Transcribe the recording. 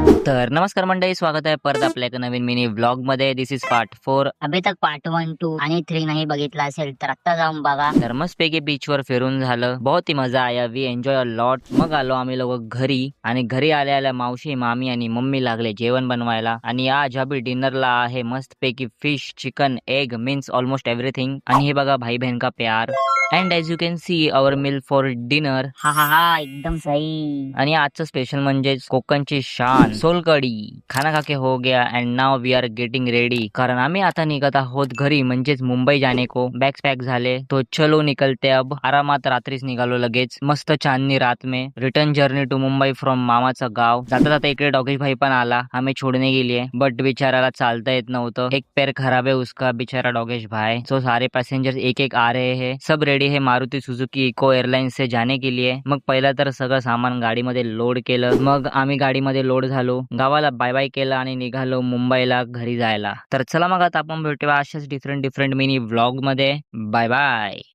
तर नमस्कार मंडळी, स्वागत आहे परत आपल्या एका नवीन मिनी व्लॉग मध्ये. दिस इज पार्ट 4. अभि तक पार्ट 1, 2 आणि 3 नाही बघितला असेल तर आत्ता जाऊन बघा. तर मस्तपैकी बीचवर फिरून झालं, बहुत ही मजा आया, वी एन्जॉय अ लॉट. मग आलो आम्ही लोक घरी आणि घरी आल्या आल्या मावशी, मामी आणि मम्मी लागले जेवण बनवायला. आणि आज अभि डिनरला आहे मस्तपैकी fish, chicken, egg means almost everything. आणि हे बघा भाई बहन का प्यार. And as you can see our meal for dinner. हा हा हा एकदम सही. आणि आजचं स्पेशल म्हणजे कोकणची शान सोलकढी. खाना खाके हो गया and now we are getting ready, कारण आम्ही आता निघत आहोत घरी, म्हणजेच मुंबई जाने को. बॅग्स पॅक झाले तो चलो निकलते अब. आरामात रात्रीच निघालो लगेच, मस्त चांदनी रात में. Return journey to Mumbai from मामाचं गाव. जाता जाता इकडे डॉगेश भाई पण आला हमें छोड़ने के लिए, बट बिचाराला चालता येत नव्हतं, एक पैर खराब है उसका बिचारा डॉगेश भाई. सो सारे पैसेंजर्स एक एक आ रहे हैं, सब रेडी है मारुति सुजुकी इको एअरलाइन्स से जाने के लिए. मग पहिला तर सगळं सामान गाडीमध्ये लोड केलं, मग आम्ही गाडीमध्ये लोड झालो, गावाला बाय बाय केलं आणि निघालो मुंबईला घरी जायला. तर चला मग आता आपण भेटूया अशाच डिफरंट मिनी व्लॉग मध्ये. Bye bye.